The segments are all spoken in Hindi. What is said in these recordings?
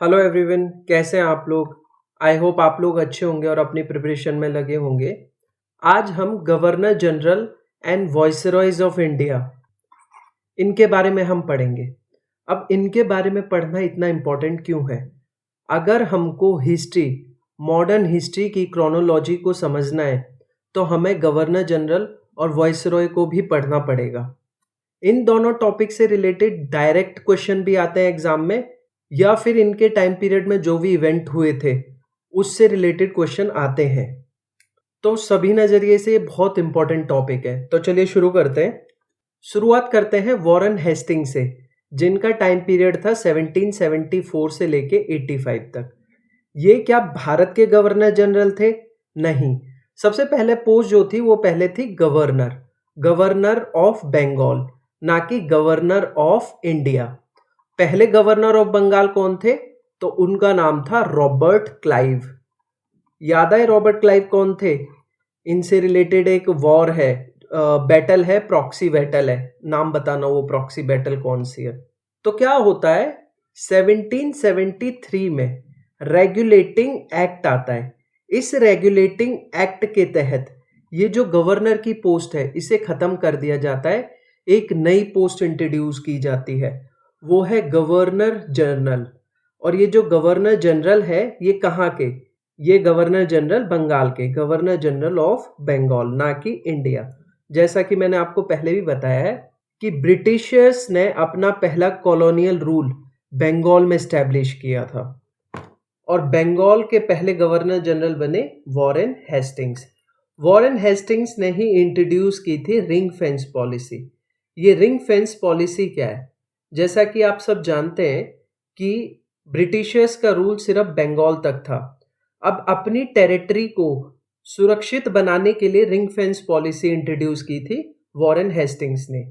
हेलो एवरीवन, कैसे हैं आप लोग। आई होप आप लोग अच्छे होंगे और अपनी प्रिपरेशन में लगे होंगे। आज हम governor general and viceroys of India इनके बारे में हम पढ़ेंगे। अब इनके बारे में पढ़ना इतना इम्पोर्टेंट क्यों है? अगर हमको हिस्ट्री, मॉडर्न हिस्ट्री की क्रोनोलॉजी को समझना है तो हमें गवर्नर जनरल और वॉइसरॉय को भी पढ़ना पड़ेगा। इन दोनों टॉपिक से रिलेटेड डायरेक्ट क्वेश्चन भी आते हैं एग्जाम में, या फिर इनके टाइम पीरियड में जो भी इवेंट हुए थे उससे रिलेटेड क्वेश्चन आते हैं। तो सभी नज़रिए से ये बहुत इंपॉर्टेंट टॉपिक है। तो चलिए शुरू करते हैं। शुरुआत करते हैं वॉरेन हेस्टिंग से, जिनका टाइम पीरियड था 1774 से लेके 85 तक। ये क्या भारत के गवर्नर जनरल थे? नहीं। सबसे पहले पोस्ट जो थी वो पहले थी गवर्नर ऑफ बंगाल, ना कि गवर्नर ऑफ इंडिया। पहले गवर्नर ऑफ बंगाल कौन थे? तो उनका नाम था रॉबर्ट क्लाइव। याद है रॉबर्ट क्लाइव कौन थे? इनसे रिलेटेड एक वॉर है, बैटल है, प्रॉक्सी बैटल है। नाम बताना वो प्रॉक्सी बैटल कौन सी है। तो क्या होता है, 1773 में रेगुलेटिंग एक्ट आता है। इस रेगुलेटिंग एक्ट के तहत ये जो गवर्नर की पोस्ट है इसे खत्म कर दिया जाता है। एक नई पोस्ट इंट्रोड्यूस की जाती है, वो है गवर्नर जनरल। और ये जो गवर्नर जनरल है ये कहाँ के? ये गवर्नर जनरल बंगाल के, गवर्नर जनरल ऑफ बंगाल, ना कि इंडिया। जैसा कि मैंने आपको पहले भी बताया है कि ब्रिटिशर्स ने अपना पहला कॉलोनियल रूल बंगाल में स्टैब्लिश किया था और बंगाल के पहले गवर्नर जनरल बने वॉरेन हेस्टिंग्स। वॉरेन हेस्टिंग्स ने ही इंट्रोड्यूस की थी रिंग फेंस पॉलिसी। ये रिंग फेंस पॉलिसी क्या है? जैसा कि आप सब जानते हैं कि ब्रिटिशर्स का रूल सिर्फ बंगाल तक था। अब अपनी टेरिटरी को सुरक्षित बनाने के लिए रिंग फेंस पॉलिसी इंट्रोड्यूस की थी वॉरेन हेस्टिंग्स ने।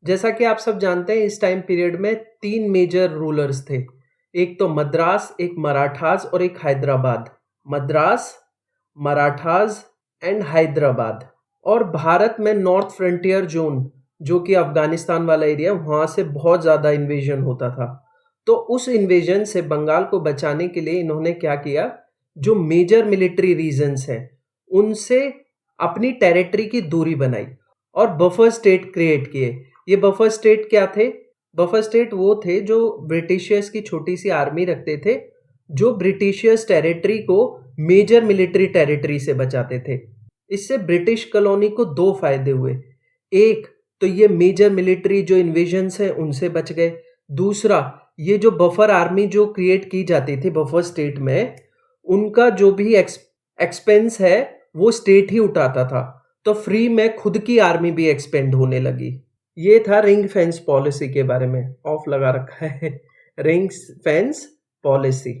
जैसा कि आप सब जानते हैं इस टाइम पीरियड में 3 मेजर रूलर्स थे। एक तो मद्रास, एक मराठास और एक हैदराबाद। मद्रास, मराठास एंड हैदराबाद। और भारत में नॉर्थ फ्रंटियर जोन, जो कि अफगानिस्तान वाला एरिया, वहाँ से बहुत ज़्यादा इन्वेजन होता था। तो उस इन्वेजन से बंगाल को बचाने के लिए इन्होंने क्या किया, जो मेजर मिलिट्री रीजन्स हैं उनसे अपनी टेरिटरी की दूरी बनाई और बफर स्टेट क्रिएट किए। ये बफर स्टेट क्या थे? बफर स्टेट वो थे जो ब्रिटिशर्स की छोटी सी आर्मी रखते थे, जो ब्रिटिशर्स टेरिटरी को मेजर मिलिट्री टेरिटरी से बचाते थे। इससे ब्रिटिश कॉलोनी को 2 फायदे हुए। एक तो ये मेजर मिलिट्री जो इन्वेजन्स हैं उनसे बच गए। दूसरा, ये जो बफर आर्मी जो क्रिएट की जाती थी बफर स्टेट में, उनका जो भी एक्सपेंस है वो स्टेट ही उठाता था। तो फ्री में खुद की आर्मी भी एक्सपेंड होने लगी। ये था रिंग फेंस पॉलिसी के बारे में। ऑफ लगा रखा है रिंग फेंस पॉलिसी,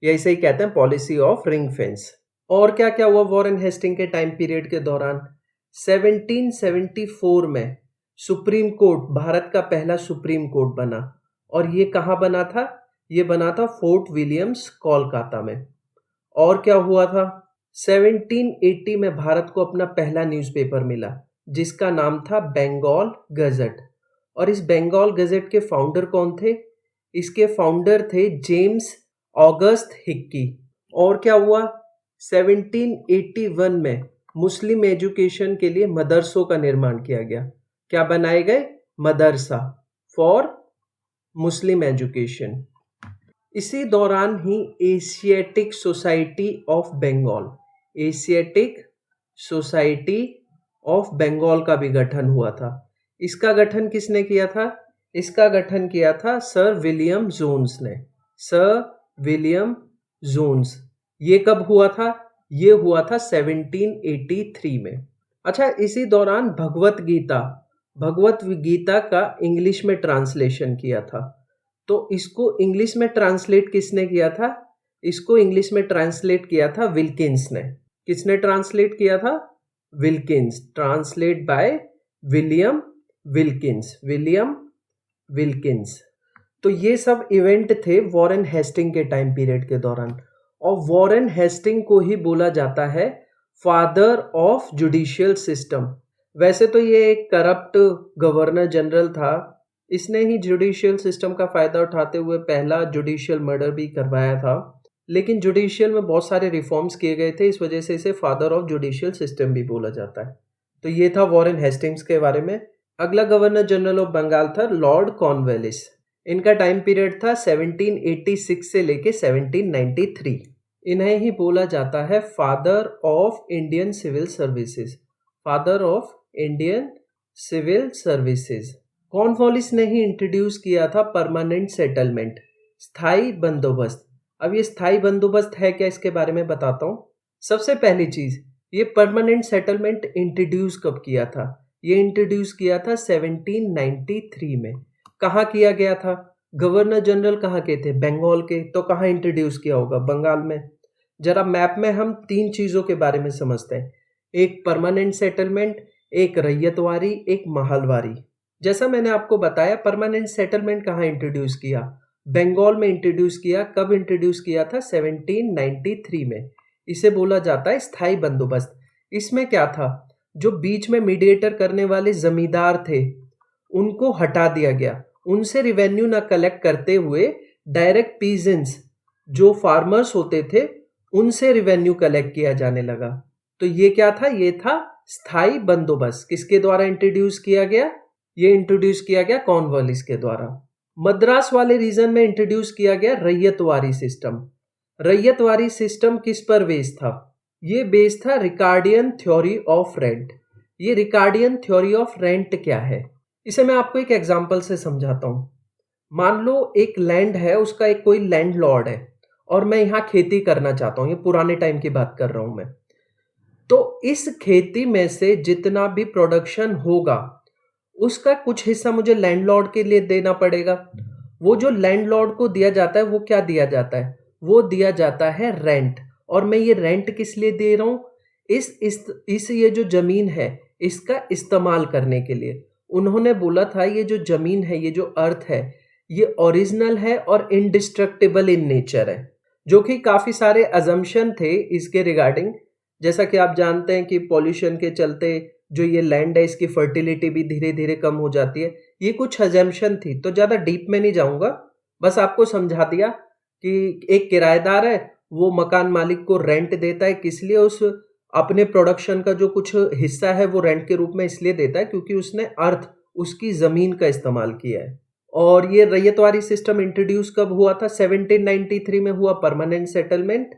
या इसे ही कहते हैं पॉलिसी ऑफ रिंग फेंस। और क्या क्या हुआ वॉरेन हेस्टिंग के टाइम पीरियड के दौरान? 1774 में सुप्रीम कोर्ट, भारत का पहला सुप्रीम कोर्ट बना। और ये कहाँ बना था? ये बना था फोर्ट विलियम्स, कोलकाता में। और क्या हुआ था? 1780 में भारत को अपना पहला न्यूज़पेपर मिला, जिसका नाम था बंगाल गजट। और इस बंगाल गजट के फाउंडर कौन थे? इसके फाउंडर थे जेम्स ऑगस्ट हिक्की। और क्या हुआ? 1781 में मुस्लिम एजुकेशन के लिए मदरसों का निर्माण किया गया। क्या बनाए गए? मदरसा फॉर मुस्लिम एजुकेशन। इसी दौरान ही Asiatic society of Bengal, Asiatic society of Bengal का भी गठन हुआ था। इसका गठन किसने किया था? इसका गठन किया था सर विलियम जोन्स ने। Sir William Jones. ये कब हुआ था? ये हुआ था 1783 में। अच्छा, इसी दौरान भगवत गीता का इंग्लिश में ट्रांसलेशन किया था। तो इसको इंग्लिश में ट्रांसलेट किसने किया था? इसको इंग्लिश में ट्रांसलेट किया था विल्किंस ने। किसने ट्रांसलेट किया था? Wilkins. Translate by William Wilkins. William Wilkins. तो ये सब इवेंट थे वॉरेन हेस्टिंग के टाइम पीरियड के दौरान। और वॉरेन हेस्टिंग को ही बोला जाता है फादर ऑफ जुडिशियल सिस्टम। वैसे तो ये एक करप्ट गवर्नर जनरल था, इसने ही जुडिशियल सिस्टम का फ़ायदा उठाते हुए पहला जुडिशियल मर्डर भी करवाया था। लेकिन जुडिशियल में बहुत सारे रिफॉर्म्स किए गए थे, इस वजह से इसे फादर ऑफ जुडिशियल सिस्टम भी बोला जाता है। तो ये था वॉरेन हेस्टिंग्स के बारे में। अगला गवर्नर जनरल ऑफ बंगाल था लॉर्ड कॉर्नवालिस। इनका टाइम पीरियड था 1786 से लेके 1793। इन्हें ही बोला जाता है father of Indian civil services. Father of Indian civil services. Cornwallis ने ही इंट्रोड्यूस किया था परमानेंट सेटलमेंट, स्थायी बंदोबस्त। अब ये स्थायी बंदोबस्त है क्या, इसके बारे में बताता हूँ। सबसे पहली चीज, ये परमानेंट सेटलमेंट इंट्रोड्यूस कब किया था? ये इंट्रोड्यूस किया था 1793 में। कहाँ किया गया था? गवर्नर जनरल कहाँ के थे? बंगाल के। तो कहाँ इंट्रोड्यूस किया होगा? बंगाल में। जरा मैप में हम 3 चीजों के बारे में समझते हैं, एक परमानेंट सेटलमेंट, एक रैयतवारी, एक महलवारी। जैसा मैंने आपको बताया, परमानेंट सेटलमेंट कहाँ इंट्रोड्यूस किया? बंगाल में इंट्रोड्यूस किया। कब इंट्रोड्यूस किया था? 1793 में। इसे बोला जाता है स्थायी बंदोबस्त। इसमें क्या था, जो बीच में मीडिएटर करने वाले जमींदार थे उनको हटा दिया गया। उनसे रिवेन्यू ना कलेक्ट करते हुए डायरेक्ट पीजेंट्स, जो फार्मर्स होते थे, उनसे रिवेन्यू कलेक्ट किया जाने लगा। तो ये क्या था? ये था स्थायी बंदोबस्त। किसके द्वारा इंट्रोड्यूस किया गया? ये इंट्रोड्यूस किया गया कॉर्नवालिस के द्वारा। मद्रास वाले रीजन में इंट्रोड्यूस किया गया रैयतवारी सिस्टम। रैयतवारी सिस्टम किस पर बेस्ड था? ये बेस्ड था रिकार्डियन थ्योरी ऑफ रेंट। ये रिकार्डियन थ्योरी ऑफ रेंट क्या है, इसे मैं आपको एक एग्जांपल से समझाता हूं। मान लो एक लैंड है, उसका एक कोई लैंड लॉर्ड है और मैं यहाँ खेती करना चाहता हूँ। ये पुराने टाइम की बात कर रहा हूं मैं। तो इस खेती में से जितना भी प्रोडक्शन होगा उसका कुछ हिस्सा मुझे लैंडलॉर्ड के लिए देना पड़ेगा। वो जो लैंडलॉर्ड को दिया जाता है वो क्या दिया जाता है? वो दिया जाता है रेंट। और मैं ये रेंट किस लिए दे रहा हूं? इस ये जो जमीन है इसका इस्तेमाल करने के लिए। उन्होंने बोला था ये जो जमीन है, ये जो अर्थ है, ये ओरिजिनल है और इंडिस्ट्रक्टिबल इन नेचर है, जो कि काफी सारे अजम्पशन थे इसके रिगार्डिंग। जैसा कि आप जानते हैं कि पॉल्यूशन के चलते जो ये लैंड है इसकी फर्टिलिटी भी धीरे धीरे कम हो जाती है। ये कुछ अजम्पशन थी, तो ज़्यादा डीप में नहीं जाऊंगा, बस आपको समझा दिया कि एक किराएदार है, वो मकान मालिक को रेंट देता है। किस लिए? उस अपने प्रोडक्शन का जो कुछ हिस्सा है वो रेंट के रूप में इसलिए देता है क्योंकि उसने अर्थ, उसकी ज़मीन का इस्तेमाल किया है। और ये रैयतवारी सिस्टम इंट्रोड्यूस कब हुआ था? 1793 में हुआ। परमानेंट सेटलमेंट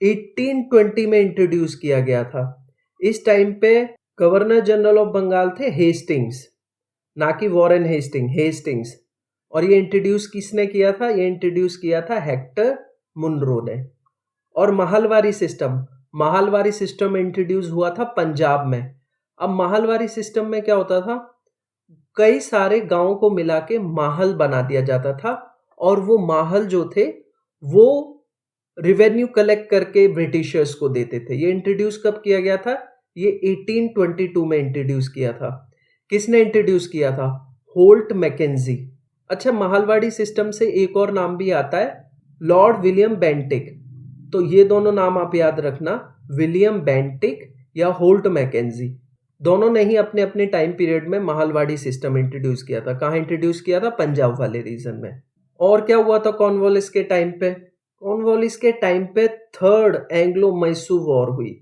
1820 में इंट्रोड्यूस किया गया था। इस टाइम पे गवर्नर जनरल ऑफ बंगाल थे हेस्टिंग्स, ना कि वॉरेन हेस्टिंग्स। और ये इंट्रोड्यूस किसने किया था? ये इंट्रोड्यूस किया था हेक्टर मुनरो ने। और महलवारी सिस्टम इंट्रोड्यूस हुआ था पंजाब में। अब महलवारी सिस्टम में क्या होता था, कई सारे गांवों को मिला के महल बना दिया जाता था और वो महल जो थे वो रिवेन्यू कलेक्ट करके ब्रिटिशर्स को देते थे। ये इंट्रोड्यूस कब किया गया था? ये 1822 में इंट्रोड्यूस किया था। किसने इंट्रोड्यूस किया था? Holt Mackenzie. अच्छा, महलवाड़ी सिस्टम से एक और नाम भी आता है, लॉर्ड विलियम बेंटिक। तो ये दोनों नाम आप याद रखना, विलियम बेंटिक या होल्ट मैकेंजी। दोनों ने ही अपने अपने टाइम पीरियड में महलवाड़ी सिस्टम इंट्रोड्यूस किया था। कहाँ इंट्रोड्यूस किया था? पंजाब वाले रीजन में। और क्या हुआ था कॉर्नवालिस के टाइम पे? कॉर्नवालिस के टाइम पे थर्ड एंग्लो मैसूर वॉर हुई।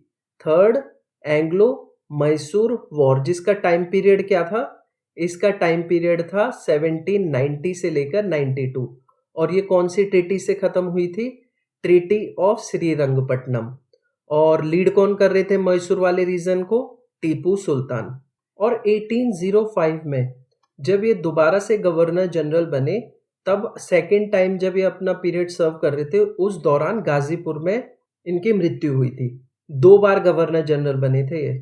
थर्ड एंग्लो मैसूर वॉर, जिसका टाइम पीरियड क्या था? इसका टाइम पीरियड था 1790 से लेकर 92। और ये कौन सी ट्रीटी से खत्म हुई थी? Treaty of Srirangapatnam. और लीड कौन कर रहे थे मैसूर वाले रीजन को? टीपू सुल्तान। और 1805 में जब ये दोबारा से गवर्नर जनरल बने, तब सेकेंड टाइम जब ये अपना पीरियड सर्व कर रहे थे, उस दौरान गाजीपुर में इनकी मृत्यु हुई थी। 2 बार गवर्नर जनरल बने थे ये।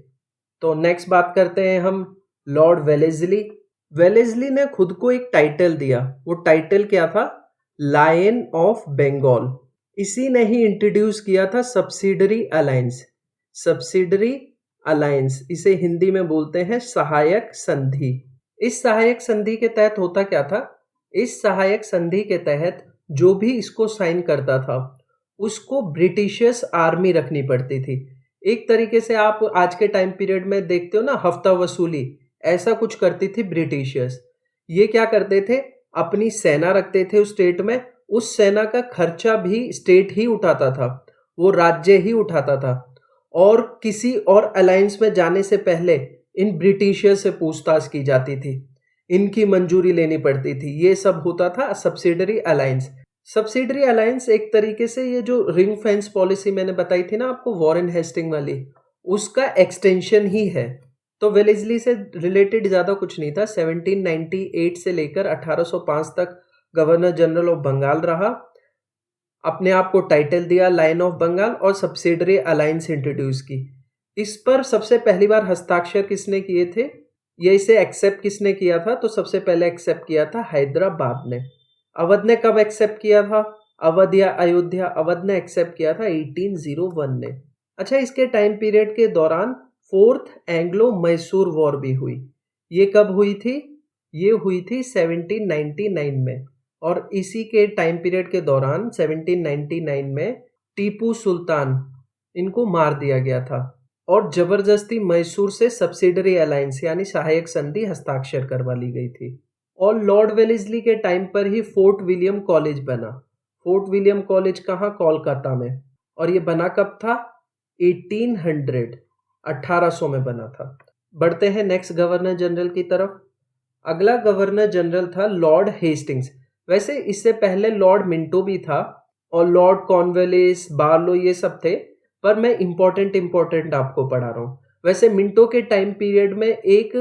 तो नेक्स्ट बात करते हैं हम लॉर्ड वेलेस्ली। वेलेस्ली ने खुद को एक टाइटल दिया। वो टाइटल क्या था? Lion of Bengal. इसी ने ही इंट्रोड्यूस किया था सब्सिडरी अलायंस। सब्सिडरी अलायंस, इसे हिंदी में बोलते हैं सहायक संधि। इस सहायक संधि के तहत होता क्या था? इस सहायक संधि के तहत जो भी इसको साइन करता था उसको ब्रिटिशर्स आर्मी रखनी पड़ती थी। एक तरीके से आप आज के टाइम पीरियड में देखते हो ना, हफ्ता वसूली, ऐसा कुछ करती थी ब्रिटिशर्स। ये क्या करते थे, अपनी सेना रखते थे उस स्टेट में, उस सेना का खर्चा भी स्टेट ही उठाता था, वो राज्य ही उठाता था, और किसी और अलायंस में जाने से पहले इन ब्रिटिशर्स से पूछताछ की जाती थी, इनकी मंजूरी लेनी पड़ती थी। ये सब होता था सब्सिडरी अलायंस। सब्सिडरी अलायंस एक तरीके से ये जो रिंग फेंस पॉलिसी मैंने बताई थी ना आपको, वॉरेन हेस्टिंग वाली, उसका एक्सटेंशन ही है। तो वेलेस्ली से रिलेटेड ज़्यादा कुछ नहीं था। 1798 से लेकर 1805 तक गवर्नर जनरल ऑफ बंगाल रहा, अपने आप को टाइटल दिया लायन ऑफ बंगाल, और सब्सिडरी अलायंस इंट्रोड्यूस की। इस पर सबसे पहली बार हस्ताक्षर किसने किए थे, ये इसे एक्सेप्ट किसने किया था, तो सबसे पहले एक्सेप्ट किया था हैदराबाद ने। अवध ने कब एक्सेप्ट किया था, अवध या अयोध्या, अवध ने एक्सेप्ट किया था 1801 ने। अच्छा, इसके टाइम पीरियड के दौरान फोर्थ एंग्लो मैसूर वॉर भी हुई। ये कब हुई थी, ये हुई थी 1799 में, और इसी के टाइम पीरियड के दौरान 1799 में टीपू सुल्तान, इनको मार दिया गया था, और जबरदस्ती मैसूर से सब्सिडरी अलायंस यानी सहायक संधि हस्ताक्षर करवा ली गई थी। और लॉर्ड वेलेस्ली के टाइम पर ही फोर्ट विलियम कॉलेज बना। फोर्ट विलियम कॉलेज कहाँ, कोलकाता में, और ये बना कब था, 1800 में बना था। बढ़ते हैं नेक्स्ट गवर्नर जनरल की तरफ। अगला गवर्नर जनरल था लॉर्ड हेस्टिंग्स। वैसे इससे पहले लॉर्ड मिंटो भी था, और लॉर्ड कॉर्नवालिस, बार्लो, ये सब थे, पर मैं इम्पोर्टेंट आपको पढ़ा रहा हूँ। वैसे मिंटो के टाइम पीरियड में एक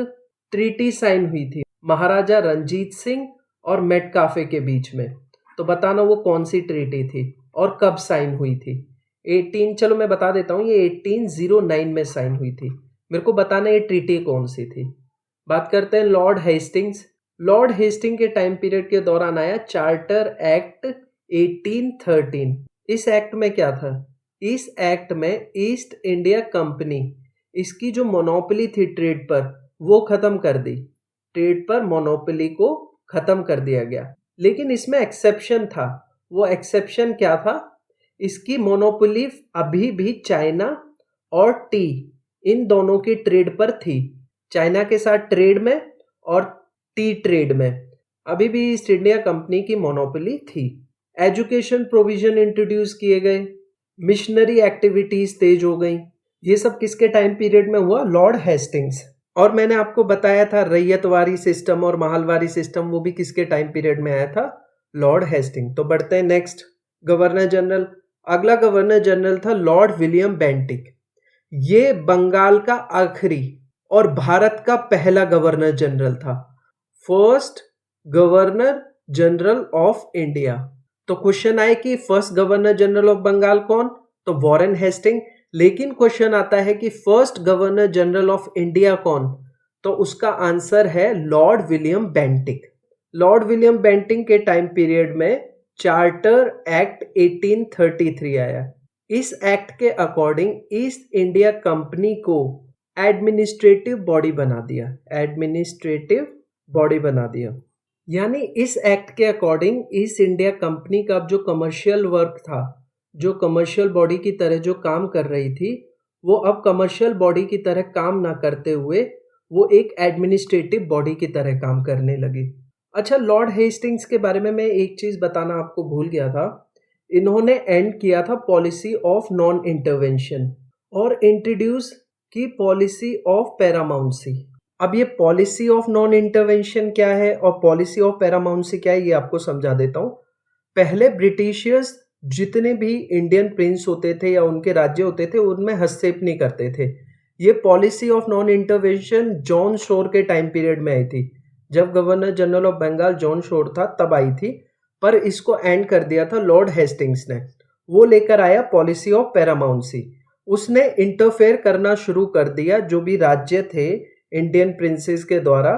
ट्रीटी साइन हुई थी महाराजा रंजीत सिंह और मेटकाफे के बीच में। तो बताना वो कौन सी ट्रीटी थी और कब साइन हुई थी। चलो मैं बता देता हूँ, ये 1809 में साइन हुई थी। मेरे को बताना ये ट्रीटी कौन सी थी। बात करते हैं लॉर्ड हेस्टिंग्स। लॉर्ड हेस्टिंग के टाइम पीरियड के दौरान आया चार्टर एक्ट 1813। इस एक्ट में क्या था, इस एक्ट में ईस्ट इंडिया कंपनी, इसकी जो मोनोपोली थी ट्रेड पर, वो खत्म कर दी। ट्रेड पर मोनोपोली को खत्म कर दिया गया, लेकिन इसमें एक्सेप्शन था। वो एक्सेप्शन क्या था, इसकी मोनोपोली अभी भी चाइना और टी, इन दोनों की ट्रेड पर थी। चाइना के साथ ट्रेड में और टी ट्रेड में अभी भी ईस्ट इंडिया कंपनी की मोनोपोली थी। एजुकेशन प्रोविजन इंट्रोड्यूस किए गए, मिशनरी एक्टिविटीज तेज हो गई। ये सब किसके टाइम पीरियड में हुआ, लॉर्ड हेस्टिंग्स। और मैंने आपको बताया था रैयतवारी सिस्टम और महलवारी सिस्टम, वो भी किसके टाइम पीरियड में आया था, लॉर्ड हेस्टिंग। तो बढ़ते हैं नेक्स्ट गवर्नर जनरल। अगला गवर्नर जनरल था लॉर्ड विलियम बेंटिक। ये बंगाल का आखिरी और भारत का पहला गवर्नर जनरल था, first governor general of India. तो क्वेश्चन आए कि first governor general of Bengal कौन, तो वॉरेन हेस्टिंग। लेकिन क्वेश्चन आता है कि first governor general of India कौन, तो उसका आंसर है lord William Bentinck. Lord William Bentinck के टाइम पीरियड में चार्टर एक्ट 1833 आया। इस एक्ट के अकॉर्डिंग ईस्ट इंडिया कंपनी को एडमिनिस्ट्रेटिव बॉडी बना दिया, एडमिनिस्ट्रेटिव बॉडी बना दिया। यानी इस एक्ट के अकॉर्डिंग ईस्ट इंडिया कंपनी का जो कमर्शियल वर्क था, जो कमर्शियल बॉडी की तरह जो काम कर रही थी, वो अब कमर्शियल बॉडी की तरह काम ना करते हुए वो एक एडमिनिस्ट्रेटिव बॉडी की तरह काम करने लगी। अच्छा, लॉर्ड हेस्टिंग्स के बारे में मैं एक चीज़ बताना आपको भूल गया था। इन्होंने एंड किया था पॉलिसी ऑफ नॉन इंटरवेंशन और इंट्रोड्यूस की पॉलिसी ऑफ पैरामाउंसी। अब ये पॉलिसी ऑफ नॉन इंटरवेंशन क्या है और पॉलिसी ऑफ पैरामाउंसी क्या है, ये आपको समझा देता हूँ। पहले ब्रिटिशियर्स जितने भी इंडियन प्रिंस होते थे या उनके राज्य होते थे, उनमें हस्तक्षेप नहीं करते थे। ये policy of non intervention John Shore के टाइम पीरियड में आई थी, जब governor general of Bengal John Shore था तब आई थी, पर इसको एंड कर दिया था लॉर्ड हेस्टिंग्स ने। वो लेकर आया पॉलिसी ऑफ पैरामाउंसी। उसने इंटरफेयर करना शुरू कर दिया, जो भी राज्य थे इंडियन प्रिंसेस के द्वारा,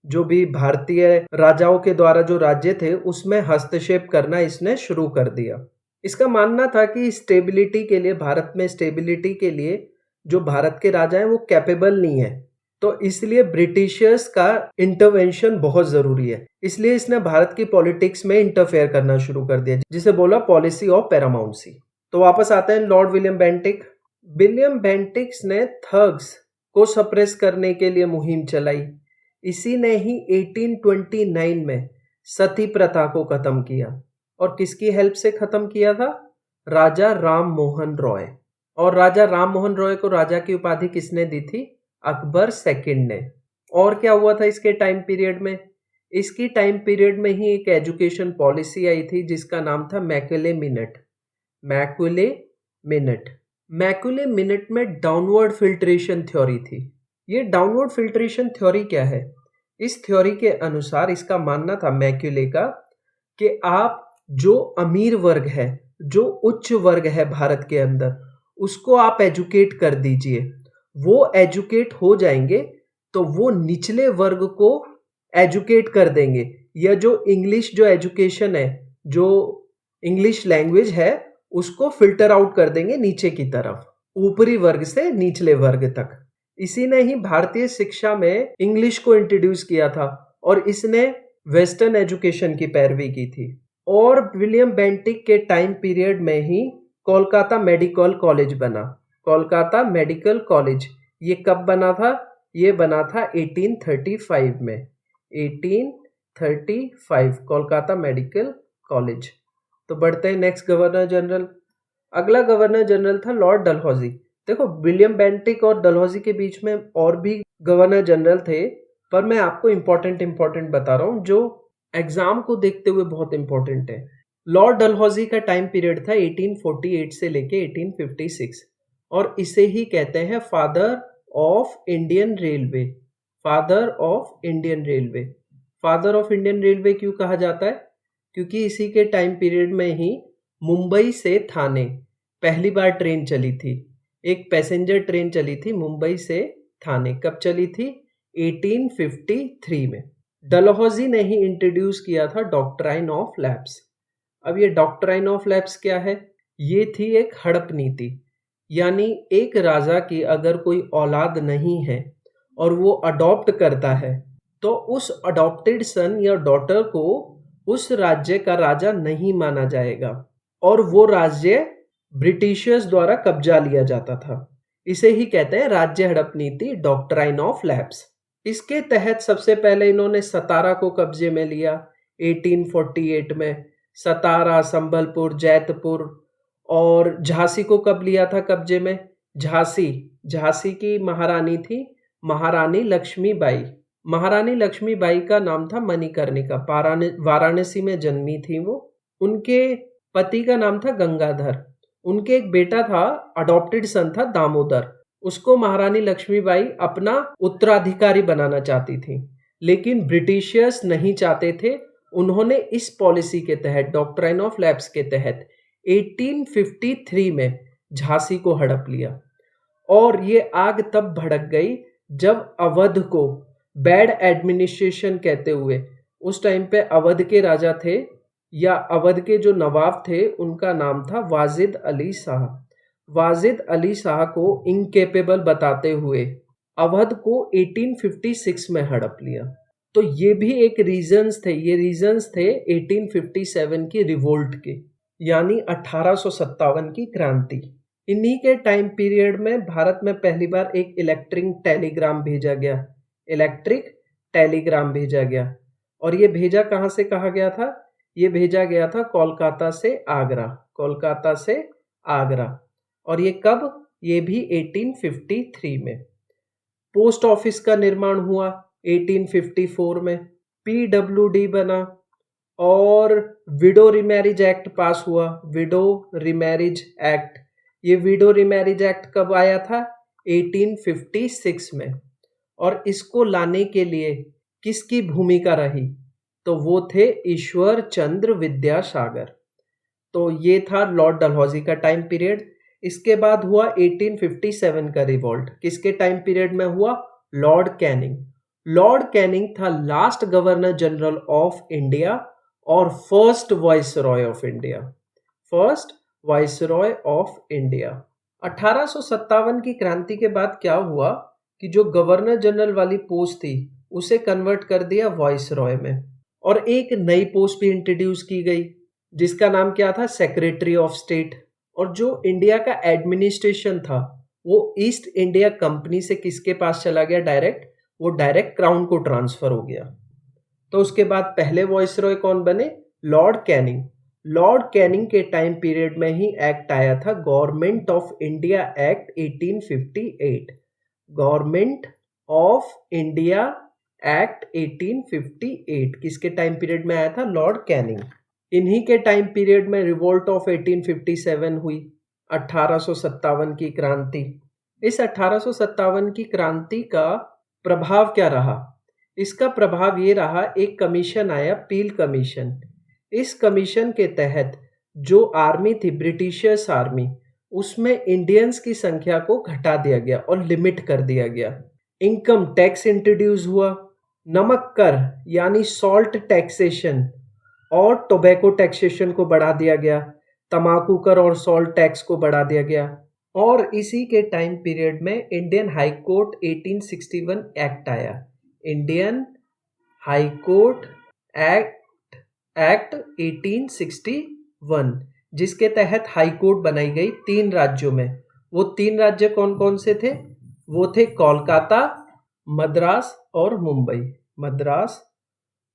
जो भी भारतीय राजाओं के द्वारा जो राज्य थे, उसमें हस्तक्षेप करना इसने शुरू कर दिया। इसका मानना था कि स्टेबिलिटी के लिए, भारत में स्टेबिलिटी के लिए जो भारत के राजा हैं वो कैपेबल नहीं है, तो इसलिए ब्रिटिशर्स का इंटरवेंशन बहुत जरूरी है। इसलिए इसने भारत की पॉलिटिक्स में इंटरफेयर करना शुरू कर दिया, जिसे बोला पॉलिसी ऑफ पैरामाउंसी। तो वापस आते हैं लॉर्ड विलियम बेंटिक। विलियम बेंटिक्स ने थग्स को सप्रेस करने के लिए मुहिम चलाई। इसी ने ही 1829 में सती प्रथा को खत्म किया। और किसकी हेल्प से खत्म किया था? राजा राम मोहन रॉय। और राजा राम मोहन रॉय को राजा की उपाधि किसने दी थी? अकबर सेकंड ने। और क्या हुआ था इसके टाइम पीरियड में? इसकी टाइम पीरियड में ही एक एजुकेशन पॉलिसी आई थी जिसका नाम था Macaulay minute. Macaulay minute. Macaulay minute में डाउनवर्ड फिल्ट्रेशन थ्योरी थी। ये डाउनवर्ड फिल्ट्रेशन थ्योरी क्या है? इस थ्योरी के अनुसार इसका मानना था मैकुले का कि आप जो अमीर वर्ग है, जो उच्च वर्ग है भारत के अंदर, उसको आप एजुकेट कर दीजिए। वो एजुकेट हो जाएंगे तो वो निचले वर्ग को एजुकेट कर देंगे। या जो इंग्लिश जो एजुकेशन है, जो इंग्लिश लैंग्वेज है, उसको फिल्टर आउट कर देंगे नीचे की तरफ, ऊपरी वर्ग से निचले वर्ग तक। इसी ने ही भारतीय शिक्षा में इंग्लिश को इंट्रोड्यूस किया था और इसने वेस्टर्न एजुकेशन की पैरवी की थी। और विलियम बेंटिक के टाइम पीरियड में ही कोलकाता मेडिकल कॉलेज बना। कोलकाता मेडिकल कॉलेज ये कब बना था? ये बना था 1835 में। 1835 कोलकाता मेडिकल कॉलेज। तो बढ़ते हैं नेक्स्ट गवर्नर जनरल। अगला गवर्नर जनरल था लॉर्ड डलहौजी। देखो, विलियम बेंटिक और डलहौजी के बीच में और भी गवर्नर जनरल थे, पर मैं आपको इंपॉर्टेंट बता रहा हूँ जो एग्जाम को देखते हुए बहुत इंपॉर्टेंट है। लॉर्ड डलहौजी का टाइम पीरियड था 1848 से लेके 1856 और इसे ही कहते हैं father of Indian railway. Father of Indian railway. Father of Indian railway क्यों कहा जाता है? क्योंकि इसी के टाइम पीरियड में ही मुंबई से थाने पहली बार ट्रेन चली थी। एक पैसेंजर ट्रेन चली थी मुंबई से थाने। कब चली थी? 1853 में। डलहौजी ने ही इंट्रोड्यूस किया था डॉक्ट्राइन ऑफ लैप्स। अब ये डॉक्ट्राइन ऑफ लैप्स क्या है? ये थी एक हड़प नीति, यानी एक राजा की अगर कोई औलाद नहीं है और वो अडॉप्ट करता है तो उस अडॉप्टेड सन या डॉटर को उस राज्य का राजा नहीं माना जाएगा और वो राज्य ब्रिटिशर्स द्वारा कब्जा लिया जाता था। इसे ही कहते हैं राज्य हड़प नीति, डॉक्ट्राइन ऑफ लैप्स। इसके तहत सबसे पहले इन्होंने सतारा को कब्जे में लिया 1848 में। सतारा, संबलपुर, जैतपुर और झांसी को कब लिया था कब्जे में? झांसी की महारानी थी महारानी लक्ष्मीबाई। महारानी लक्ष्मीबाई का नाम था मणिकर्णिका। वाराणसी में जन्मी थी वो। उनके पति का नाम था गंगाधर। उनके एक बेटा था, अडॉप्टेड सन था दामोदर। उसको महारानी लक्ष्मीबाई अपना उत्तराधिकारी बनाना चाहती थी, लेकिन ब्रिटिशर्स नहीं चाहते थे। उन्होंने इस पॉलिसी के तहत, डॉक्ट्राइन ऑफ लैप्स के तहत 1853 में झांसी को हड़प लिया। और ये आग तब भड़क गई जब अवध को बैड एडमिनिस्ट्रेशन कहते हुए, उस टाइम पे अवध के राजा थे या अवध के जो नवाब थे उनका नाम था वाजिद अली शाह। वाजिद अली शाह को इनकेपेबल बताते हुए अवध को 1856 में हड़प लिया। तो ये भी एक रीजंस थे। ये रीजंस थे 1857 की रिवोल्ट के, यानी 1857 की क्रांति। इन्हीं के टाइम पीरियड में भारत में पहली बार एक इलेक्ट्रिक टेलीग्राम भेजा गया। इलेक्ट्रिक टेलीग्राम भेजा गया। और ये भेजा कहाँ से कहा गया था? ये भेजा गया था कोलकाता से आगरा। कोलकाता से आगरा। और ये कब? ये भी 1853 में। पोस्ट ऑफिस का निर्माण हुआ 1854 में। पीडब्ल्यूडी बना और विडो रिमैरिज एक्ट पास हुआ। Window remarriage act. ये विडो रिमैरिज एक्ट कब आया था? 1856 में। और इसको लाने के लिए किसकी भूमिका रही? तो वो थे ईश्वर चंद्र विद्यासागर। तो ये था लॉर्ड डलहौजी का टाइम पीरियड। इसके बाद हुआ 1857 का रिवॉल्ट। किसके टाइम पीरियड में हुआ? Lord Canning. लॉर्ड कैनिंग था last governor general of India और first viceroy of India. First viceroy of India. 1857 की क्रांति के बाद क्या हुआ कि जो गवर्नर जनरल वाली पोस्ट थी उसे कन्वर्ट कर दिया वाइसरॉय में और एक नई पोस्ट भी इंट्रोड्यूस की गई जिसका नाम क्या था? Secretary of state. और जो इंडिया का एडमिनिस्ट्रेशन था वो ईस्ट इंडिया कंपनी से किसके पास चला गया? डायरेक्ट वो डायरेक्ट क्राउन को ट्रांसफर हो गया। तो उसके बाद पहले वॉइसरॉय कौन बने? Lord Canning. लॉर्ड कैनिंग के टाइम पीरियड में ही एक्ट आया था government of India act 1858। Government of India act 1858 किसके टाइम पीरियड में आया था? Lord Canning. इन्हीं के टाइम पीरियड में रिवोल्ट ऑफ 1857 हुई, 1857 की क्रांति। इस 1857 की क्रांति का प्रभाव क्या रहा? इसका प्रभाव ये रहा, एक कमीशन आया, पील कमीशन। इस कमीशन के तहत जो आर्मी थी, ब्रिटिशर्स आर्मी, उसमें इंडियंस की संख्या को घटा दिया गया और लिमिट कर दिया गया। इनकम टैक्स इंट्रोड्यूस हुआ, नमक कर यानी सॉल्ट टैक्सेशन और टोबैको टैक्सेशन को बढ़ा दिया गया, तंबाकू कर और सॉल्ट टैक्स को बढ़ा दिया गया। और इसी के टाइम पीरियड में इंडियन हाई कोर्ट 1861 एक्ट आया, इंडियन हाई कोर्ट एक्ट 1861, जिसके तहत हाई कोर्ट बनाई गई 3 राज्यों में। वो 3 राज्य कौन कौन से थे? वो थे कोलकाता, मद्रास और मुंबई। मद्रास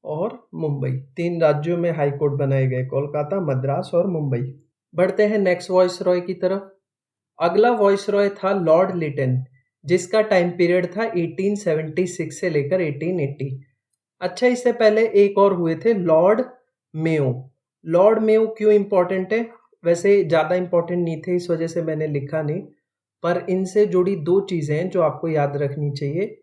और मुंबई, 3 राज्यों में हाई कोर्ट बनाए गए, कोलकाता, मद्रास और मुंबई। बढ़ते हैं नेक्स्ट वॉइसरॉय की तरफ। अगला वॉइसरॉय था लॉर्ड लिटन, जिसका टाइम पीरियड था 1876 से लेकर 1880। अच्छा, इससे पहले एक और हुए थे, लॉर्ड मेयो। लॉर्ड मेयो क्यों इंपॉर्टेंट है? वैसे ज़्यादा इंपॉर्टेंट नहीं थे, इस वजह से मैंने लिखा नहीं, पर इनसे जुड़ी 2 चीज़ें हैं जो आपको याद रखनी चाहिए।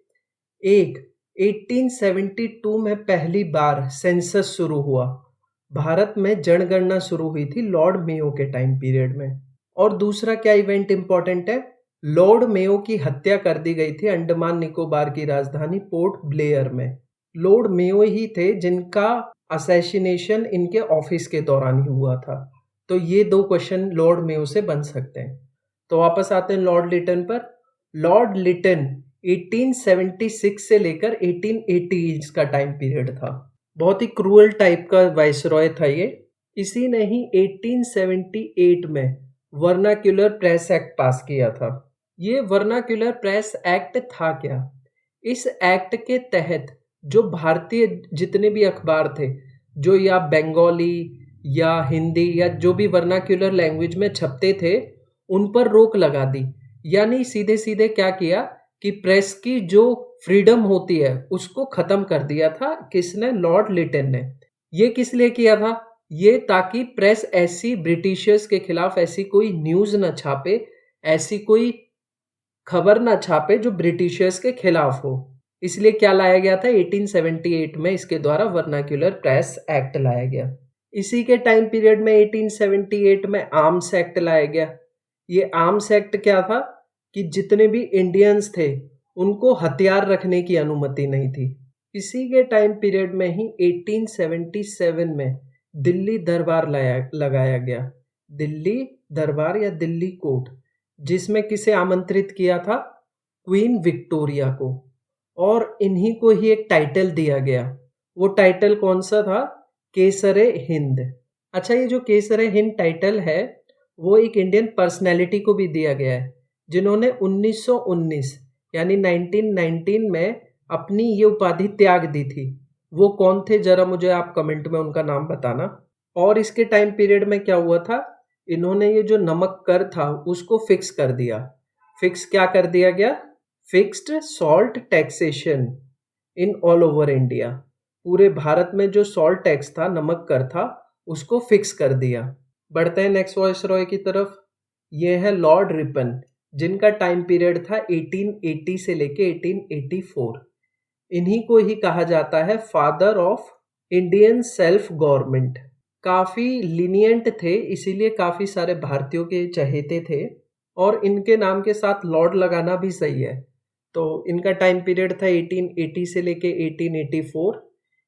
एक, 1872 में पहली बार सेंसस शुरू हुआ, भारत में जनगणना शुरू हुई थी लॉर्ड मेयो के टाइम पीरियड में। और दूसरा क्या इवेंट इंपॉर्टेंट है? लॉर्ड मेयो की हत्या कर दी गई थी अंडमान निकोबार की राजधानी पोर्ट ब्लेयर में। लॉर्ड मेयो ही थे जिनका असैसिनेशन इनके ऑफिस के दौरान ही हुआ था। तो ये 2 क्वेश्चन लॉर्ड मेयो से बन सकते हैं। तो वापस आते हैं लॉर्ड लिटन पर। लॉर्ड लिटन 1876 से लेकर 1880 इसका टाइम पीरियड था। बहुत ही क्रूअल टाइप का वाइसरॉय था ये। इसी ने ही 1878 में वर्नाक्यूलर प्रेस एक्ट पास किया था। ये वर्नाक्यूलर प्रेस एक्ट था क्या? इस एक्ट के तहत जो भारतीय जितने भी अखबार थे, जो या बंगाली या हिंदी या जो भी वर्नाक्यूलर लैंग्वेज में छपते थे, उन पर रोक लगा दी। यानी सीधे सीधे क्या किया कि प्रेस की जो फ्रीडम होती है उसको खत्म कर दिया था। किसने? लॉर्ड लिटन ने। ये किस लिए किया था? ये ताकि प्रेस ऐसी ब्रिटिशर्स के खिलाफ ऐसी कोई न्यूज़ न छापे, ऐसी कोई खबर न छापे जो ब्रिटिशर्स के खिलाफ हो। इसलिए क्या लाया गया था? 1878 में इसके द्वारा वर्नाक्यूलर प्रेस एक्ट लाया गया। इसी के टाइम पीरियड में 1878 में आर्म्स एक्ट लाया गया। ये आर्म्स एक्ट क्या था कि जितने भी इंडियंस थे उनको हथियार रखने की अनुमति नहीं थी। इसी के टाइम पीरियड में ही 1877 में दिल्ली दरबार लगाया गया। दिल्ली दरबार या दिल्ली कोर्ट, जिसमें किसे आमंत्रित किया था? क्वीन विक्टोरिया को। और इन्हीं को ही एक टाइटल दिया गया। वो टाइटल कौन सा था? केसरे हिंद। अच्छा, ये जो केसरे हिंद टाइटल है वो एक इंडियन पर्सनैलिटी को भी दिया गया है, जिन्होंने 1919 यानी 1919 में अपनी ये उपाधि त्याग दी थी। वो कौन थे? जरा मुझे आप कमेंट में उनका नाम बताना। और इसके टाइम पीरियड में क्या हुआ था? इन्होंने ये जो नमक कर था उसको फिक्स कर दिया। फिक्स क्या कर दिया गया? Fixed salt taxation in all over India. पूरे भारत में जो सॉल्ट टैक्स था, नमक कर था, उसको फिक्स कर दिया। बढ़ते हैं नेक्स्ट वॉइसरॉय की तरफ। ये है लॉर्ड रिपन, जिनका टाइम पीरियड था 1880 से लेके 1884। इन्हीं को ही कहा जाता है father of Indian self government. काफ़ी लीनियंट थे, इसीलिए काफ़ी सारे भारतीयों के चहेते थे, और इनके नाम के साथ लॉर्ड लगाना भी सही है। तो इनका टाइम पीरियड था 1880 से लेके 1884।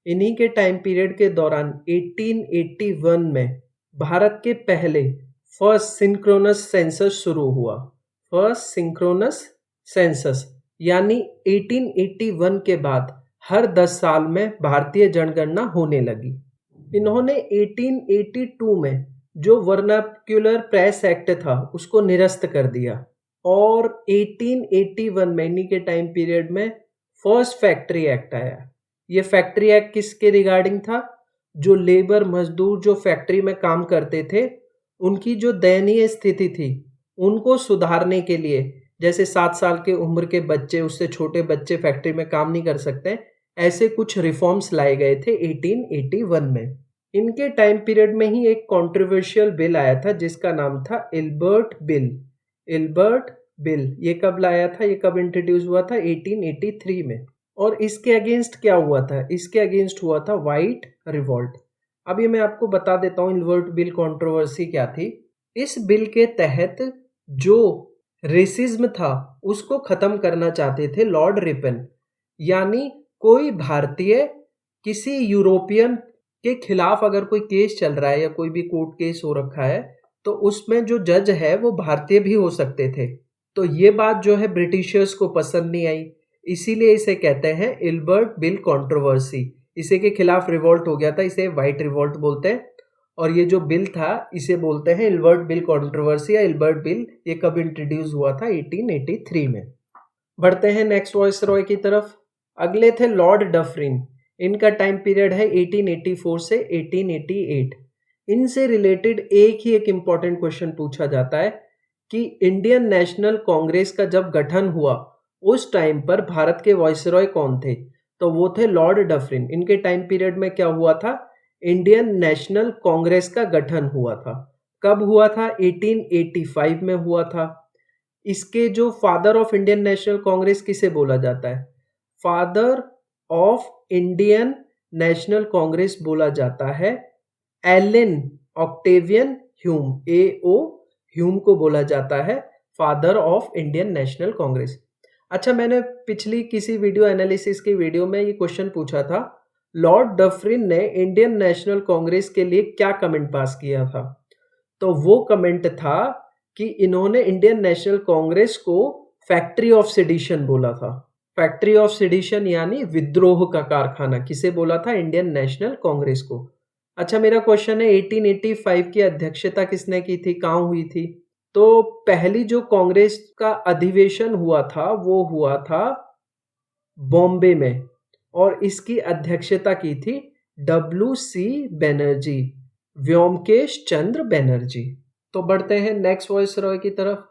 इन्हीं के टाइम पीरियड के दौरान 1881 में भारत के पहले फर्स्ट सिंक्रोनस सेंसस शुरू हुआ। फर्स्ट सिंक्रोनस सेंसस यानी 1881 के बाद हर 10 साल में भारतीय जनगणना होने लगी। इन्होंने 1882 में जो वर्नाक्यूलर प्रेस एक्ट था उसको निरस्त कर दिया, और 1881 में इन्हीं के टाइम पीरियड में फर्स्ट फैक्ट्री एक्ट आया। ये फैक्ट्री एक्ट किसके रिगार्डिंग था? जो लेबर मजदूर जो फैक्ट्री में काम करते थे, उनकी जो दयनीय स्थिति थी उनको सुधारने के लिए, जैसे 7 साल के उम्र के बच्चे, उससे छोटे बच्चे फैक्ट्री में काम नहीं कर सकते, ऐसे कुछ रिफॉर्म्स लाए गए थे 1881 में। इनके टाइम पीरियड में ही एक कंट्रोवर्शियल बिल आया था जिसका नाम था इल्बर्ट बिल। इल्बर्ट बिल ये कब लाया था, ये कब इंट्रोड्यूस हुआ था? 1883 में। और इसके अगेंस्ट क्या हुआ था? इसके अगेंस्ट हुआ था व्हाइट रिवॉल्ट। अब ये मैं आपको बता देता हूँ इल्बर्ट बिल कंट्रोवर्सी क्या थी। इस बिल के तहत जो रेसिज्म था उसको खत्म करना चाहते थे लॉर्ड रिपन। यानी कोई भारतीय किसी यूरोपियन के खिलाफ अगर कोई केस चल रहा है या कोई भी कोर्ट केस हो रखा है तो उसमें जो जज है वो भारतीय भी हो सकते थे। तो ये बात जो है ब्रिटिशर्स को पसंद नहीं आई, इसीलिए इसे कहते हैं इल्बर्ट बिल कंट्रोवर्सी। इसे के खिलाफ रिवॉल्ट हो गया था, इसे व्हाइट रिवॉल्ट बोलते हैं। और ये जो बिल था इसे बोलते हैं इल्बर्ट बिल कंट्रोवर्सी या इल्बर्ट बिल। ये कब इंट्रोड्यूस हुआ था? 1883 में। बढ़ते हैं नेक्स्ट वाइसरॉय की तरफ। अगले थे लॉर्ड डफरिन। इनका टाइम पीरियड है 1884 से 1888। इनसे रिलेटेड एक इंपॉर्टेंट क्वेश्चन पूछा जाता है कि इंडियन नेशनल कांग्रेस का जब गठन हुआ उस टाइम पर भारत के वाइसरॉय कौन थे? तो वो थे लॉर्ड डफरिन। इनके टाइम पीरियड में क्या हुआ था? इंडियन नेशनल कांग्रेस का गठन हुआ था। कब हुआ था? 1885 में हुआ था। इसके जो father of Indian national Congress किसे बोला जाता है? Father of Indian national Congress बोला जाता है Elon Octavian Hume. A.O. Hume को बोला जाता है father of Indian national Congress. अच्छा, मैंने पिछली किसी वीडियो एनालिसिस की वीडियो में ये क्वेश्चन पूछा था, लॉर्ड डफरिन ने इंडियन नेशनल कांग्रेस के लिए क्या कमेंट पास किया था? तो वो कमेंट था कि इन्होंने इंडियन नेशनल कांग्रेस को फैक्ट्री ऑफ सेडिशन बोला था। फैक्ट्री ऑफ सेडिशन यानी विद्रोह का कारखाना। किसे बोला था? इंडियन नेशनल कांग्रेस को। अच्छा, मेरा क्वेश्चन है 1885 की अध्यक्षता किसने की थी, कहाँ हुई थी? तो पहली जो कांग्रेस का अधिवेशन हुआ था वो हुआ था बॉम्बे में, और इसकी अध्यक्षता की थी WC बनर्जी, व्योमकेश चंद्र बनर्जी। तो बढ़ते हैं नेक्स्ट वाइसरॉय की तरफ।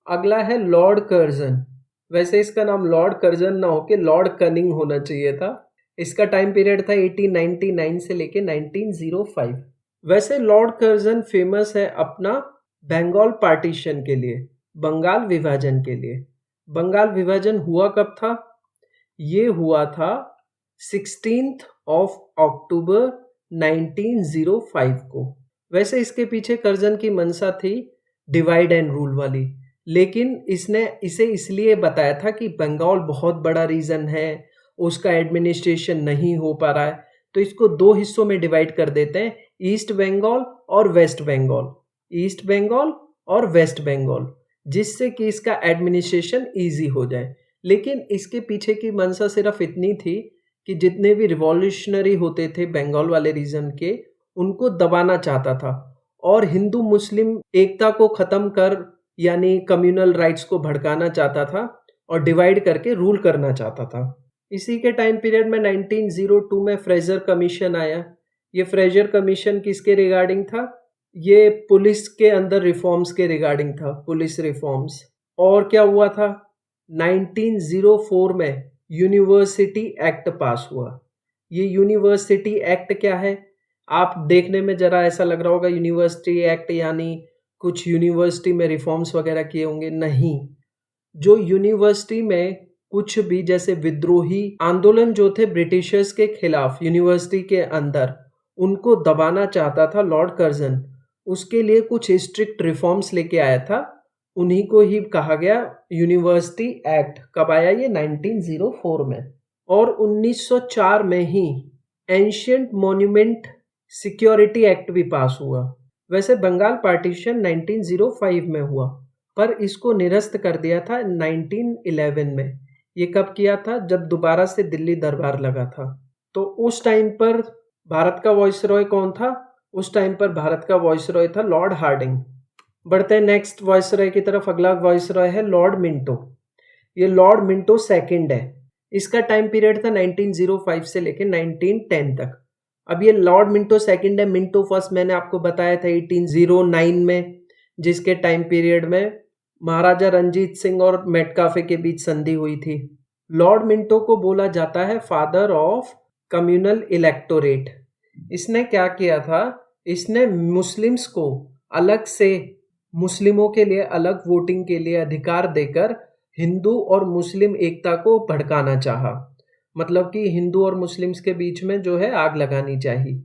अगला है लॉर्ड कर्जन। वैसे इसका नाम लॉर्ड कर्जन ना होके लॉर्ड कनिंग होना चाहिए था। इसका टाइम पीरियड था 1899 से लेके 1905। वैसे लॉर्ड कर्जन फेमस है अपना बंगाल पार्टीशन के लिए, बंगाल विभाजन के लिए। बंगाल विभाजन हुआ कब था? ये हुआ था 16th of October 1905 को। वैसे इसके पीछे कर्जन की मंशा थी डिवाइड एंड रूल वाली, लेकिन इसने इसे इसलिए बताया था कि बंगाल बहुत बड़ा रीजन है, उसका एडमिनिस्ट्रेशन नहीं हो पा रहा है, तो इसको दो हिस्सों में डिवाइड कर देते हैं, ईस्ट बंगाल और वेस्ट बंगाल। ईस्ट बंगाल और वेस्ट बंगाल, जिससे कि इसका एडमिनिस्ट्रेशन ईजी हो जाए। लेकिन इसके पीछे की मंशा सिर्फ इतनी थी कि जितने भी रिवॉल्यूशनरी होते थे बंगाल वाले रीजन के, उनको दबाना चाहता था और हिंदू मुस्लिम एकता को खत्म कर यानी कम्युनल राइट्स को भड़काना चाहता था और डिवाइड करके रूल करना चाहता था। इसी के टाइम पीरियड में 1902 में फ्रेजर कमीशन आया। ये फ्रेजर कमीशन किसके रिगार्डिंग था? ये पुलिस के अंदर रिफॉर्म्स के रिगार्डिंग था, पुलिस रिफॉर्म्स। और क्या हुआ था? 1904 में यूनिवर्सिटी एक्ट पास हुआ। ये यूनिवर्सिटी एक्ट क्या है? आप देखने में जरा ऐसा लग रहा होगा यूनिवर्सिटी एक्ट यानी कुछ यूनिवर्सिटी में रिफॉर्म्स वगैरह किए होंगे। नहीं, जो यूनिवर्सिटी में कुछ भी जैसे विद्रोही आंदोलन जो थे ब्रिटिशर्स के खिलाफ यूनिवर्सिटी के अंदर, उनको दबाना चाहता था लॉर्ड कर्जन। उसके लिए कुछ स्ट्रिक्ट रिफॉर्म्स लेके आया था, उन्हीं को ही कहा गया यूनिवर्सिटी एक्ट। कब आया ये? 1904 में। और 1904 में ही एंशिएंट मॉन्यूमेंट सिक्योरिटी एक्ट भी पास हुआ। वैसे बंगाल पार्टीशन 1905 में हुआ, पर इसको निरस्त कर दिया था 1911 में। ये कब किया था? जब दोबारा से दिल्ली दरबार लगा था। तो उस टाइम पर भारत का वॉइसरॉय कौन था? उस टाइम पर भारत का वॉइसरॉय था लॉर्ड हार्डिंग। बढ़ते हैं नेक्स्ट वॉइसरॉय की तरफ। अगला वॉइसरॉय है लॉर्ड मिंटो। ये लॉर्ड मिंटो सेकंड है। इसका टाइम पीरियड था 1905 से लेकर 1910 तक। अब ये लॉर्ड मिंटो सेकंड है, मिंटो फर्स्ट मैंने आपको बताया था 1809 में, जिसके टाइम पीरियड में महाराजा रंजीत सिंह और मेटकाफे के बीच संधि हुई थी। लॉर्ड मिंटो को बोला जाता है फादर ऑफ कम्युनल इलेक्टोरेट। इसने क्या किया था, इसने मुस्लिम्स को अलग से, मुस्लिमों के लिए अलग वोटिंग के लिए अधिकार देकर हिंदू और मुस्लिम एकता को भड़काना चाहा। मतलब कि हिंदू और मुस्लिम्स के बीच में जो है आग लगानी चाहिए,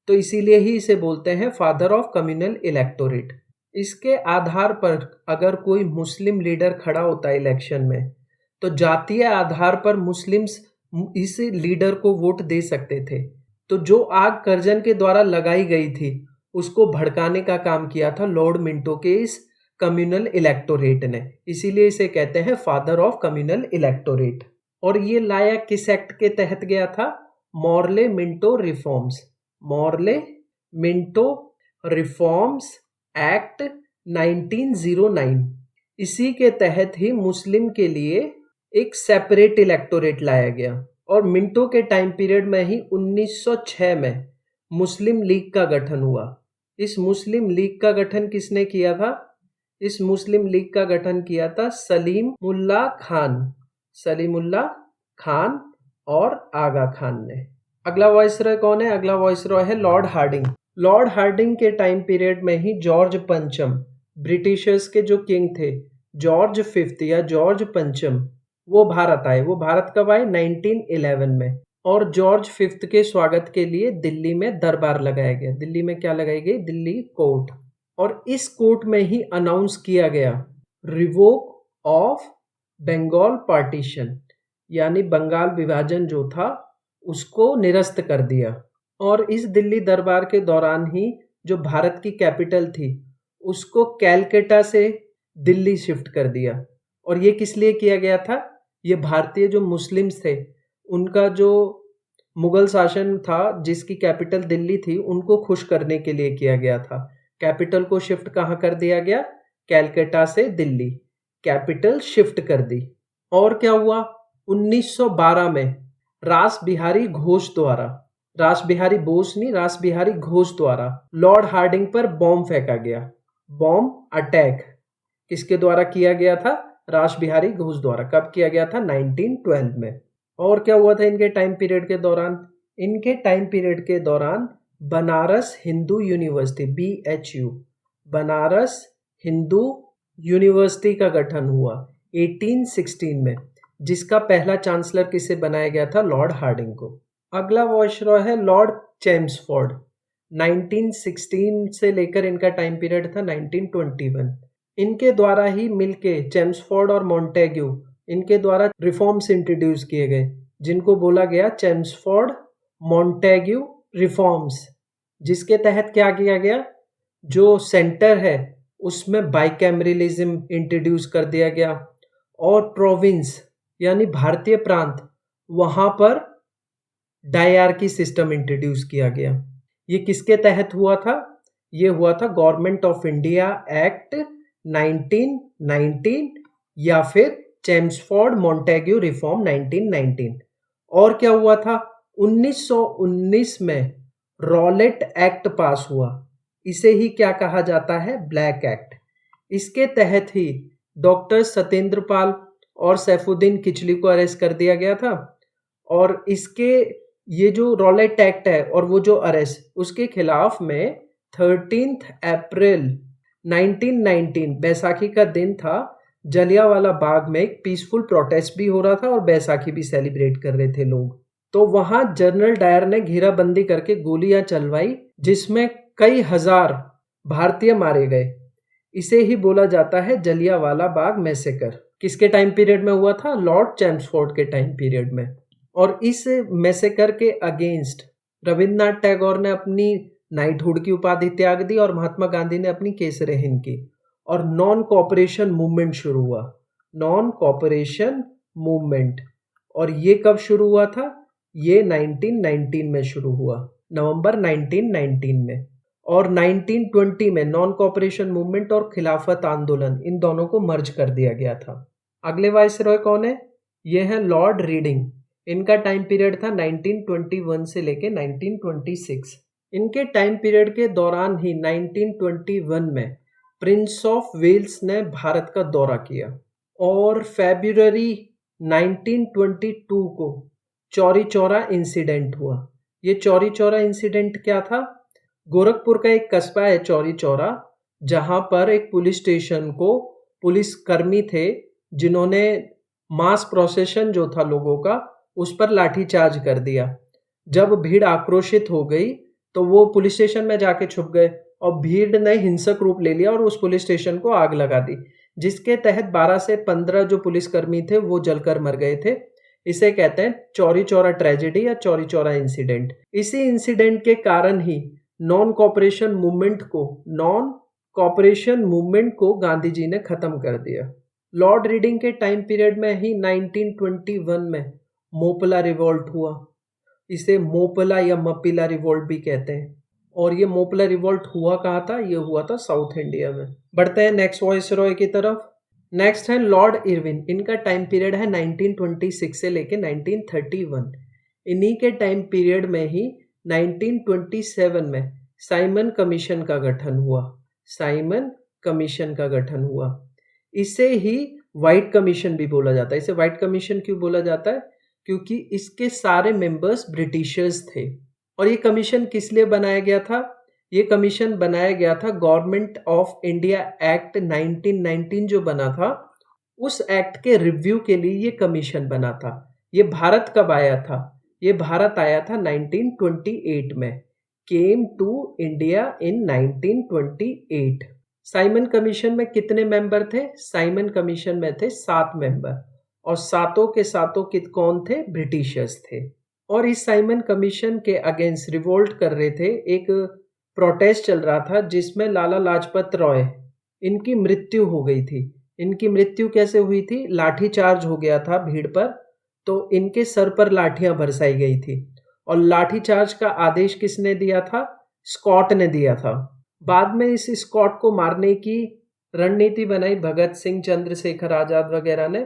तो इसीलिए ही इसे बोलते हैं फादर ऑफ कम्युनल इलेक्टोरेट। इसके आधार पर अगर कोई मुस्लिम लीडर खड़ा होता है इलेक्शन में, तो जातीय आधार पर मुस्लिम्स इस लीडर को वोट दे सकते थे। तो जो आग कर्जन के द्वारा लगाई गई थी उसको भड़काने का काम किया था लॉर्ड मिंटो के इस कम्युनल इलेक्टोरेट ने, इसीलिए इसे कहते हैं फादर ऑफ कम्युनल इलेक्टोरेट। और ये लाया किस एक्ट के तहत गया था? Morley Minto reforms. Morley Minto reforms act 1909। इसी के तहत ही मुस्लिम के लिए एक सेपरेट इलेक्टोरेट लाया गया। और मिंटो के टाइम पीरियड में ही 1906 में मुस्लिम लीग का गठन हुआ। इस मुस्लिम लीग का गठन किसने किया था? इस मुस्लिम लीग का गठन किया था सलीमुल्लाह खान, सलीमुल्लाह खान और आगा खान ने। अगला वॉइसरॉय कौन है? अगला वॉइसरॉय है लॉर्ड हार्डिंग। लॉर्ड हार्डिंग के टाइम पीरियड में ही जॉर्ज पंचम, ब्रिटिशर्स के जो किंग थे, जॉर्ज फिफ्थ या जॉर्ज पंचम, वो भारत आए। वो भारत कब आए? 1911 में। और जॉर्ज फिफ्थ के स्वागत के लिए दिल्ली में दरबार लगाया गया। दिल्ली में क्या लगाई गई? दिल्ली कोर्ट। और इस कोर्ट में ही अनाउंस किया गया रिवोक ऑफ बंगाल पार्टीशन, यानी बंगाल विभाजन जो था उसको निरस्त कर दिया। और इस दिल्ली दरबार के दौरान ही जो भारत की कैपिटल थी उसको कैलकाटा से दिल्ली शिफ्ट कर दिया। और ये किस लिए किया गया था? ये भारतीय जो मुस्लिम्स थे उनका जो मुगल शासन था जिसकी कैपिटल दिल्ली थी, उनको खुश करने के लिए किया गया था। कैपिटल को शिफ्ट कहाँ कर दिया गया? कैलकाटा से दिल्ली, कैपिटल शिफ्ट कर दी। और क्या हुआ? 1912 में रास बिहारी घोष द्वारा, रास बिहारी बोस नहीं, रास बिहारी घोष द्वारा लॉर्ड हार्डिंग पर बॉम्ब फेंका गया। बॉम्ब अटैक किसके द्वारा किया गया था? रास बिहारी घोष द्वारा। कब किया गया था? 1912 में। और क्या हुआ था इनके टाइम पीरियड के दौरान? इनके टाइम पीरियड के दौरान Banaras Hindu university, BHU, Banaras Hindu university का गठन हुआ 1816 में, जिसका पहला चांसलर किसे बनाया गया था? लॉर्ड हार्डिंग को। अगला वॉइसरॉय है लॉर्ड चेम्सफोर्ड। 1916 से लेकर इनका टाइम पीरियड था 1921। इनके द्वारा ही मिलके चेम्सफोर्ड और मॉन्टेग्यू, इनके द्वारा रिफॉर्म्स इंट्रोड्यूस किए गए, जिनको बोला गया चेम्सफोर्ड मॉन्टेग्यू रिफॉर्म्स, जिसके तहत क्या किया गया? जो सेंटर है उसमें बाइकैमरलिज्म इंट्रोड्यूस कर दिया गया और प्रोविंस यानी भारतीय प्रांत, वहां पर डायआर्की सिस्टम इंट्रोड्यूस किया गया। ये किसके तहत हुआ था? ये हुआ था गवर्नमेंट ऑफ इंडिया एक्ट 1919 या फिर चेम्सफोर्ड मॉन्टेग्यू रिफॉर्म 1919। और क्या हुआ था? 1919 में रॉलेट एक्ट पास हुआ। इसे ही क्या कहा जाता है? Black act. इसके तहत ही डॉक्टर सत्येंद्र पाल और सैफुद्दीन किचली को अरेस्ट कर दिया गया था। और इसके ये जो रॉलेट एक्ट है और वो जो अरेस्ट, उसके खिलाफ में 13 अप्रैल 1919 बैसाखी का दिन था, जलियांवाला बाग में एक पीसफुल प्रोटेस्ट भी हो रहा था और बैसाखी भी सेलिब्रेट कर रहे थे लोग। तो वहां जनरल डायर ने घेराबंदी करके गोलियां चलवाई, जिसमें कई हजार भारतीय मारे गए। इसे ही बोला जाता है जलियांवाला बाग मैसेकर। किसके टाइम पीरियड में हुआ था? लॉर्ड चेम्सफोर्ड के टाइम पीरियड में। और इस मैसेकर के अगेंस्ट रविन्द्रनाथ टैगोर ने अपनी नाइटहुड की उपाधि त्याग दी और महात्मा गांधी ने अपनी केसरे हिंद की, और नॉन कोऑपरेशन मूवमेंट शुरू हुआ। Non cooperation movement. और ये कब शुरू हुआ था? ये 1919 में शुरू हुआ, नवंबर 1919 में। और 1920 में नॉन कोऑपरेशन मूवमेंट और खिलाफत आंदोलन, इन दोनों को मर्ज कर दिया गया था। अगले वाइसरॉय कौन है? ये है लॉर्ड रीडिंग। इनका टाइम पीरियड था 1921 से लेके 1926। इनके टाइम पीरियड के दौरान ही 1921 में प्रिंस ऑफ वेल्स ने भारत का दौरा किया और फरवरी 1922 को चौरी चौरा इंसिडेंट हुआ। ये चौरी चौरा इंसिडेंट क्या था? गोरखपुर का एक कस्बा है चौरी चौरा, जहां पर एक पुलिस स्टेशन को पुलिस कर्मी थे जिन्होंने मास प्रोसेशन जो था लोगों का उस पर लाठीचार्ज कर दिया। जब भीड़ आक्रोशित हो गई तो वो पुलिस स्टेशन में जाके छुप गए और भीड़ ने हिंसक रूप ले लिया और उस पुलिस स्टेशन को आग लगा दी, जिसके तहत 12 से 15 जो पुलिसकर्मी थे वो जलकर मर गए थे। इसे कहते हैं चौरी चौरा ट्रेजेडी या चौरी चौरा इंसिडेंट। इसी इंसिडेंट के कारण ही नॉन कॉपरेशन मूवमेंट को गांधी जी ने खत्म कर दिया। लॉर्ड रीडिंग के टाइम पीरियड में ही 1921 में मोपला रिवॉल्ट हुआ। इसे मोपला या मपिला रिवॉल्ट भी कहते हैं। और ये मोपला रिवॉल्ट हुआ कहाँ था? ये हुआ था साउथ इंडिया में। बढ़ते हैं नेक्स्ट वाइसरॉय की तरफ। नेक्स्ट है लॉर्ड इरविन। इनका टाइम पीरियड है 1926 से लेके 1931। इन्हीं के टाइम पीरियड में ही 1927 में साइमन कमीशन का गठन हुआ। इसे ही व्हाइट कमीशन भी बोला जाता है। इसे व्हाइट कमीशन क्यों बोला जाता है? क्योंकि इसके सारे मेंबर्स ब्रिटिशर्स थे। और ये कमीशन किस लिए बनाया गया था? ये कमीशन बनाया गया था गवर्नमेंट ऑफ इंडिया एक्ट 1919 जो बना था, उस एक्ट के रिव्यू के लिए ये कमीशन बना था। ये भारत कब आया था? ये भारत आया था 1928 में। Came to India in 1928। Simon commission में कितने मेंबर थे? साइमन कमीशन में थे 7 मेंबर और सातों के सातों कौन थे? ब्रिटिशर्स थे। और इस साइमन कमीशन के अगेंस्ट रिवोल्ट कर रहे थे। एक प्रोटेस्ट चल रहा था जिसमें लाला लाजपत राय, इनकी मृत्यु हो गई थी। इनकी मृत्यु कैसे हुई थी? लाठीचार्ज हो गया था भीड़ पर, तो इनके सर पर लाठियां बरसाई गई थी। और लाठीचार्ज का आदेश किसने दिया था? स्कॉट ने दिया था। बाद में इस स्कॉट को मारने की रणनीति बनाई भगत सिंह, चंद्रशेखर आजाद वगैरह ने,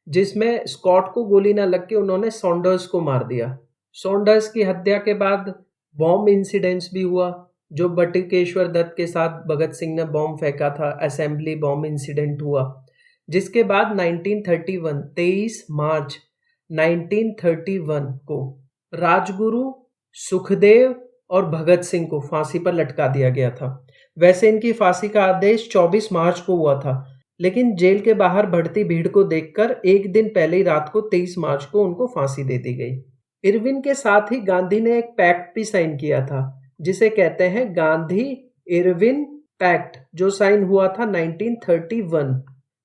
जिसमें स्कॉट को गोली ना लग के उन्होंने सॉन्डर्स को मार दिया। सॉन्डर्स की हत्या के बाद बॉम्ब इंसिडेंट्स भी हुआ। जो बटुकेश्वर दत्त के साथ भगत सिंह ने बॉम्ब फेंका था, असेंबली बॉम्ब इंसिडेंट हुआ। जिसके बाद 23 मार्च 1931 को राजगुरु, सुखदेव और भगत सिंह को फांसी पर लटका दिया गया था। वैसे इनकी फांसी का आदेश 24 मार्च को हुआ था, लेकिन जेल के बाहर बढ़ती भीड़ को देखकर एक दिन पहले ही रात को 23 मार्च को उनको फांसी दे दी गई। इरविन के साथ ही गांधी ने एक पैक्ट भी साइन किया था, जिसे कहते हैं गांधी इरविन पैक्ट, जो साइन हुआ था 1931।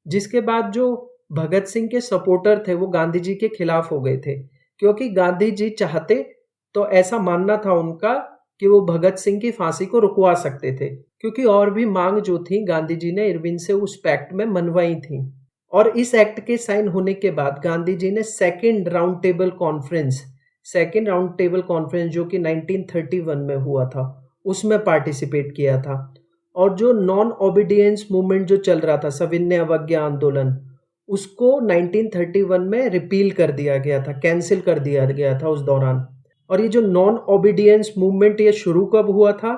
जिसके बाद जो भगत सिंह के सपोर्टर थे वो गांधी जी के खिलाफ हो गए थे, क्योंकि गांधी जी चाहते तो ऐसा मानना था उनका कि वो भगत सिंह की फांसी को रुकवा सकते थे, क्योंकि और भी मांग जो थी गांधी जी ने इरविन से उस पैक्ट में मनवाई थी। और इस एक्ट के साइन होने के बाद गांधी जी ने सेकेंड राउंड टेबल कॉन्फ्रेंस जो कि 1931 में हुआ था, उसमें पार्टिसिपेट किया था। और जो नॉन ओबीडियंस मूवमेंट जो चल रहा था, सविनय अवज्ञा आंदोलन, उसको 1931 में रिपील कर दिया गया था, कैंसिल कर दिया गया था उस दौरान। और ये जो नॉन ओबीडियंस मूवमेंट ये शुरू कब हुआ था?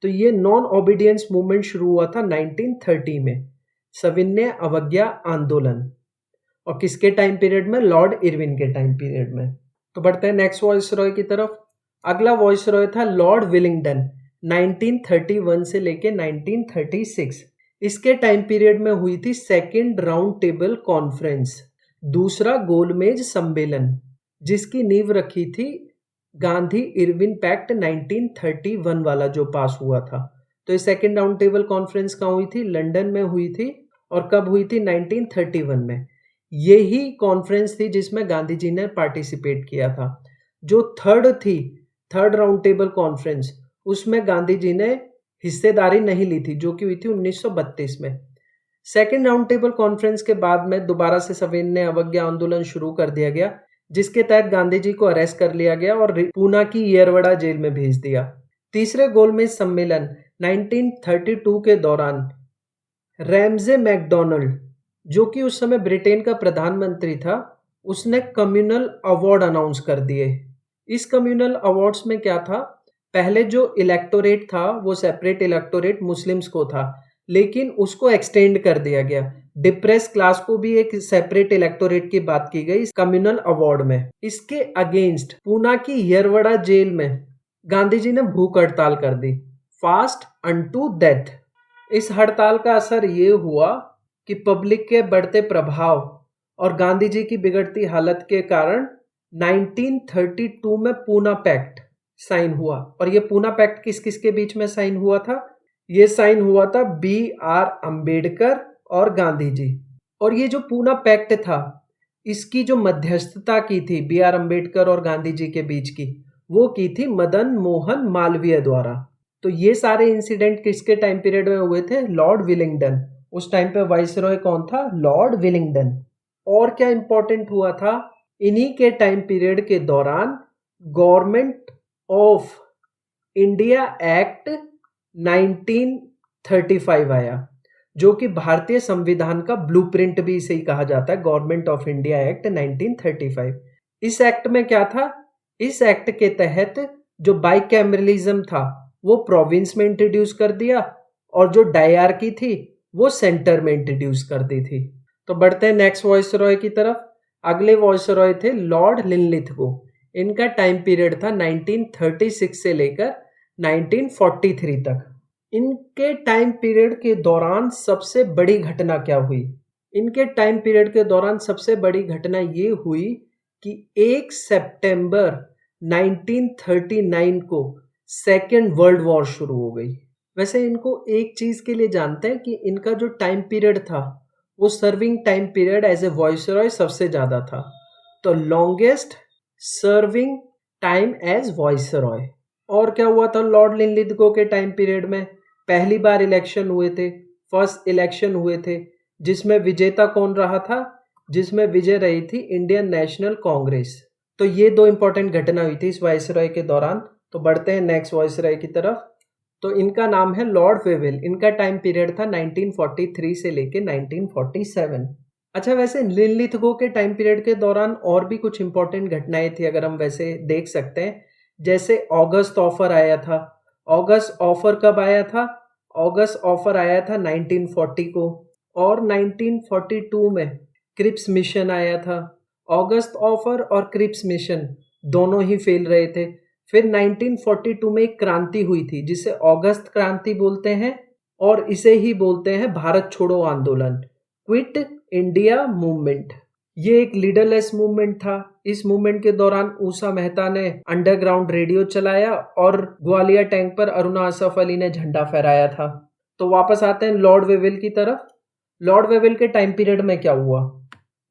तो ये नॉन ओबीडियंस मूवमेंट शुरू हुआ था 1930 में, सविनय अवज्ञा आंदोलन। और किसके टाइम पीरियड में? लॉर्ड इरविन के टाइम पीरियड में। तो बढ़ते हैं नेक्स्ट वॉइसरॉय की तरफ। अगला वॉइसरॉय था लॉर्ड विलिंगडन, 1931 से लेके 1936। इसके टाइम पीरियड में हुई थी सेकेंड राउंड टेबल कॉन्फ्रेंस, दूसरा गोलमेज सम्मेलन, जिसकी नींव रखी थी गांधी इरविन पैक्ट 1931 वाला जो पास हुआ था। तो ये सेकेंड राउंड टेबल कॉन्फ्रेंस कहाँ हुई थी? लंदन में हुई थी। और कब हुई थी? 1931 में। यही कॉन्फ्रेंस थी जिसमें गांधी जी ने पार्टिसिपेट किया था। जो थर्ड राउंड टेबल कॉन्फ्रेंस, उसमें गांधी जी ने हिस्सेदारी नहीं ली थी, जो कि हुई थी 1932 में। सेकेंड राउंड टेबल कॉन्फ्रेंस के बाद में दोबारा से सविनय अवज्ञा आंदोलन शुरू कर दिया गया, जिसके तहत गांधी जी को अरेस्ट कर लिया गया और पूना की येरवड़ा जेल में भेज दिया। तीसरे गोलमेज सम्मेलन 1932 के दौरान रैमजे मैकडोनाल्ड, जो कि उस समय ब्रिटेन का प्रधानमंत्री था, उसने कम्युनल अवार्ड अनाउंस कर दिए। इस कम्युनल अवार्ड्स में क्या था, पहले जो इलेक्टोरेट था वो सेपरेट इलेक्टोरेट मुस्लिम्स को था, लेकिन उसको एक्सटेंड कर दिया गया। डिप्रेस क्लास को भी एक सेपरेट इलेक्टोरेट की बात की गई कम्युनल अवार्ड में। इसके अगेंस्ट पूना की यरवड़ा जेल में गांधी जी ने भूख हड़ताल कर दी, फास्ट अनटू डेथ। इस हड़ताल का असर ये हुआ कि पब्लिक के बढ़ते प्रभाव और गांधी जी की बिगड़ती हालत के कारण 1932 में पूना पैक्ट साइन हुआ। और ये पूना पैक्ट किस किस के बीच में साइन हुआ था? ये साइन हुआ था B.R. अम्बेडकर और गांधी जी। और ये जो पूना पैक्ट था, इसकी जो मध्यस्थता की थी B.R. अम्बेडकर और गांधी जी के बीच की, वो की थी मदन मोहन मालवीय द्वारा। तो ये सारे इंसिडेंट किसके टाइम पीरियड में हुए थे? Lord Willingdon. उस टाइम पे वाइसरॉय कौन था? Lord Willingdon. और क्या इंपॉर्टेंट हुआ था? इन्हीं के टाइम पीरियड के दौरान गवर्नमेंट ऑफ इंडिया एक्ट 1935 आया, जो कि भारतीय संविधान का ब्लूप्रिंट भी इसे ही कहा जाता है, गवर्नमेंट ऑफ इंडिया एक्ट 1935। इस एक्ट में क्या था? इस एक्ट के तहत जो बाइकैमरलिज्म था वो प्रोविंस में इंट्रोड्यूस कर दिया, और जो डायरकी थी वो सेंटर में इंट्रोड्यूस कर दी थी। तो बढ़ते हैं नेक्स्ट वॉइसरॉय की तरफ। अगले वॉइसरॉय थे लॉर्ड लिनलिथगो। इनका टाइम पीरियड था 1936 से लेकर 1943 तक। इनके टाइम पीरियड के दौरान सबसे बड़ी घटना क्या हुई? इनके टाइम पीरियड के दौरान सबसे बड़ी घटना ये हुई कि 1 सितंबर 1939 को सेकेंड वर्ल्ड वॉर शुरू हो गई। वैसे इनको एक चीज के लिए जानते हैं कि इनका जो टाइम पीरियड था वो serving time period as a viceroy सबसे ज्यादा था। तो longest serving time as viceroy. और क्या हुआ था लॉर्ड लिनलिथगो के टाइम पीरियड में? पहली बार इलेक्शन हुए थे, फर्स्ट इलेक्शन हुए थे, जिसमें विजेता कौन रहा था? जिसमें विजय रही थी इंडियन नेशनल कांग्रेस। तो ये दो इंपॉर्टेंट घटना हुई थी इस वाइसरॉय के दौरान। तो बढ़ते हैं नेक्स्ट वॉइसरॉय की तरफ। तो इनका नाम है लॉर्ड वेवेल। इनका टाइम पीरियड था 1943 से लेके 1947। अच्छा, वैसे लिनलिथगो के टाइम पीरियड के दौरान और भी कुछ इंपॉर्टेंट घटनाएं थी, अगर हम वैसे देख सकते हैं। जैसे ऑगस्ट ऑफर आया था। ऑगस्ट ऑफर कब आया था? ऑगस्ट ऑफर आया था 1940 को। और 1942 में क्रिप्स मिशन आया था। ऑगस्ट ऑफर और क्रिप्स मिशन दोनों ही फेल रहे थे। फिर 1942 में एक क्रांति हुई थी जिसे अगस्त क्रांति बोलते हैं, और इसे ही बोलते हैं भारत छोड़ो आंदोलन, क्विट इंडिया मूवमेंट। ये एक लीडरलेस मूवमेंट था। इस मूवमेंट के दौरान उषा मेहता ने अंडरग्राउंड रेडियो चलाया और ग्वालियर टैंक पर अरुणा असफ अली ने झंडा फहराया था। तो वापस आते हैं लॉर्ड वेवेल की तरफ। लॉर्ड वेवेल के टाइम पीरियड में क्या हुआ?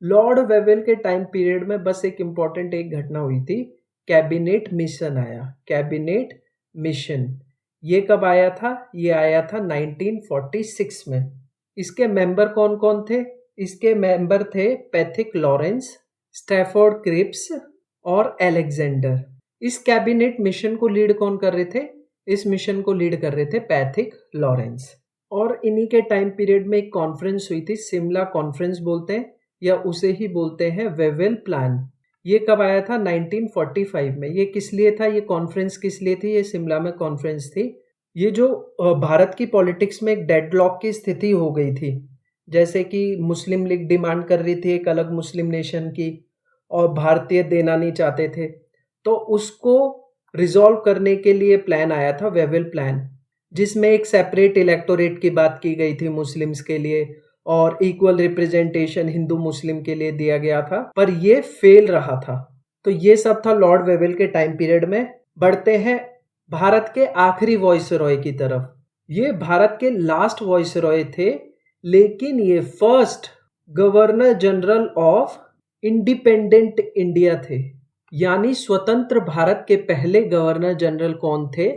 लॉर्ड वेवेल के टाइम पीरियड में बस एक इंपॉर्टेंट एक घटना हुई थी, कैबिनेट मिशन आया। कैबिनेट मिशन ये कब आया था? ये आया था 1946 में। इसके मेंबर कौन कौन थे? इसके मेंबर थे पैथिक लॉरेंस, स्टैफोर्ड क्रिप्स और अलेक्जेंडर। इस कैबिनेट मिशन को लीड कौन कर रहे थे? इस मिशन को लीड कर रहे थे पैथिक लॉरेंस। और इन्हीं के टाइम पीरियड में एक कॉन्फ्रेंस हुई थी, सिमला कॉन्फ्रेंस बोलते हैं या उसे ही बोलते हैं वेवेल प्लान। ये कब आया था? 1945 में। ये किस लिए था? ये कॉन्फ्रेंस किस लिए थी? ये शिमला में कॉन्फ्रेंस थी। ये जो भारत की पॉलिटिक्स में एक डेडलॉक की स्थिति हो गई थी, जैसे कि मुस्लिम लीग डिमांड कर रही थी एक अलग मुस्लिम नेशन की और भारतीय देना नहीं चाहते थे, तो उसको रिजॉल्व करने के लिए प्लान आया था, वेवेल प्लान, जिसमें एक सेपरेट इलेक्टोरेट की बात की गई थी मुस्लिम्स के लिए और इक्वल रिप्रेजेंटेशन हिंदू मुस्लिम के लिए दिया गया था, पर ये फेल रहा था। तो ये सब था लॉर्ड वेवेल के टाइम पीरियड में। बढ़ते हैं भारत के आखिरी वॉइसरॉय की तरफ। ये भारत के लास्ट वॉइसरॉय थे, लेकिन ये first governor general of independent India थे। यानी स्वतंत्र भारत के पहले गवर्नर जनरल कौन थे?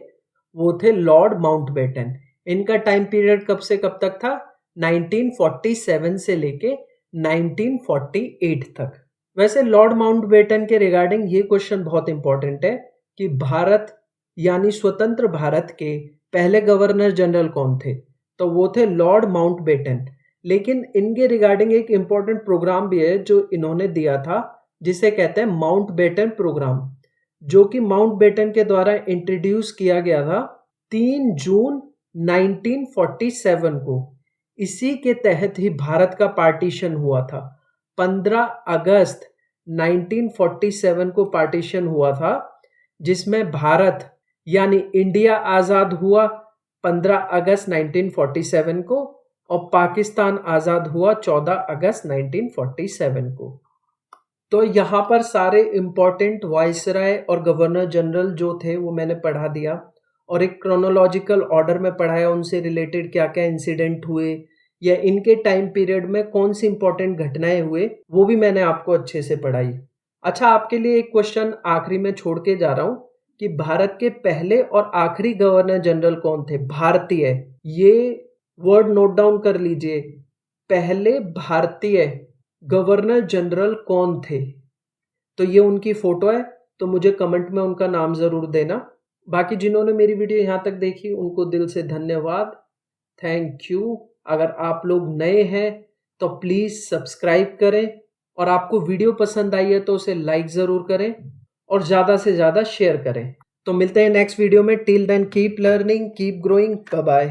वो थे लॉर्ड माउंटबेटन। इनका टाइम पीरियड कब से कब तक था? 1947 से लेके 1948 तक। वैसे लॉर्ड माउंटबेटन के रिगार्डिंग ये क्वेश्चन बहुत इंपॉर्टेंट है कि भारत यानी स्वतंत्र भारत के पहले गवर्नर जनरल कौन थे? तो वो थे लॉर्ड माउंटबेटन। लेकिन इनके रिगार्डिंग एक इंपॉर्टेंट प्रोग्राम भी है जो इन्होंने दिया था, जिसे कहते हैं माउंटबेटन प्रोग्राम, जो कि माउंटबेटन के द्वारा इंट्रोड्यूस किया गया था 3 जून 1947 को। इसी के तहत ही भारत का पार्टीशन हुआ था। 15 अगस्त 1947 को पार्टीशन हुआ था, जिसमें भारत यानी इंडिया आज़ाद हुआ 15 अगस्त 1947 को और पाकिस्तान आज़ाद हुआ 14 अगस्त 1947 को। तो यहाँ पर सारे इम्पोर्टेंट वाइसराय और गवर्नर जनरल जो थे वो मैंने पढ़ा दिया, और एक क्रोनोलॉजिकल ऑर्डर में पढ़ाया, उनसे रिलेटेड क्या क्या इंसिडेंट हुए या इनके टाइम पीरियड में कौन सी इंपॉर्टेंट घटनाएं हुए वो भी मैंने आपको अच्छे से पढ़ाई। अच्छा, आपके लिए एक क्वेश्चन आखिरी में छोड़ के जा रहा हूँ कि भारत के पहले और आखिरी गवर्नर जनरल कौन थे? भारतीय, ये वर्ड नोट डाउन कर लीजिए, पहले भारतीय गवर्नर जनरल कौन थे? तो ये उनकी फोटो है, तो मुझे कमेंट में उनका नाम जरूर देना। बाकी जिन्होंने मेरी वीडियो यहाँ तक देखी उनको दिल से धन्यवाद, थैंक यू। अगर आप लोग नए हैं तो प्लीज़ सब्सक्राइब करें, और आपको वीडियो पसंद आई है तो उसे लाइक ज़रूर करें और ज़्यादा से ज़्यादा शेयर करें। तो मिलते हैं नेक्स्ट वीडियो में। Till then keep learning, keep growing, bye bye.